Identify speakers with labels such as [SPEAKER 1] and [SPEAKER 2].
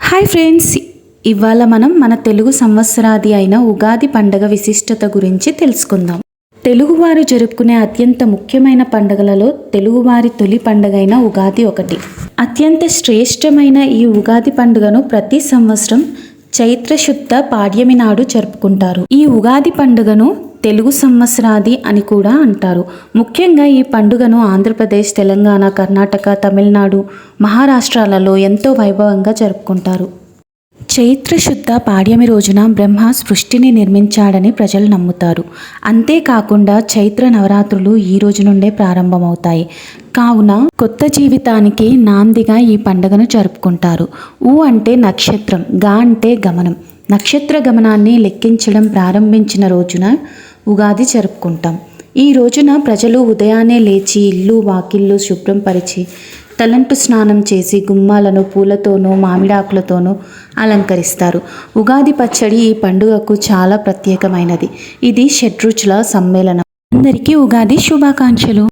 [SPEAKER 1] Hi friends, ఇవాళ మనం మన తెలుగు సంవత్సరాది అయిన ఉగాది పండుగ విశిష్టత గురించి తెలుసుకుందాం. తెలుగువారు జరుపుకునే అత్యంత ముఖ్యమైన పండుగలలో తెలుగువారి తొలి పండుగ అయిన ఉగాది ఒకటి. అత్యంత శ్రేష్టమైన ఈ ఉగాది పండుగను ప్రతి సంవత్సరం చైత్ర శుద్ధ పాడ్యమి నాడు జరుపుకుంటారు. ఈ ఉగాది పండుగను తెలుగు సంవత్సరాది అని కూడా అంటారు. ముఖ్యంగా ఈ పండుగను ఆంధ్రప్రదేశ్, తెలంగాణ, కర్ణాటక, తమిళనాడు, మహారాష్ట్రాలలో ఎంతో వైభవంగా జరుపుకుంటారు. చైత్ర శుద్ధ పాడ్యమి రోజున బ్రహ్మ సృష్టిని నిర్మించాడని ప్రజలు నమ్ముతారు. అంతేకాకుండా చైత్ర నవరాత్రులు ఈ రోజు నుండే ప్రారంభమవుతాయి. కావున కొత్త జీవితానికి నాందిగా ఈ పండుగను జరుపుకుంటారు. ఊ అంటే నక్షత్రం, గా అంటే గమనం. నక్షత్ర గమనాన్ని లెక్కించడం ప్రారంభించిన రోజున ఉగాది జరుపుకుంటాం. ఈ రోజున ప్రజలు ఉదయాన్నే లేచి ఇల్లు వాకిళ్ళు శుభ్రం పరిచి తలంటు స్నానం చేసి గుమ్మాలను పూలతోనూ మామిడాకులతోనూ అలంకరిస్తారు. ఉగాది పచ్చడి ఈ పండుగకు చాలా ప్రత్యేకమైనది. ఇది షడ్రుచుల సమ్మేళనం. అందరికీ ఉగాది శుభాకాంక్షలు.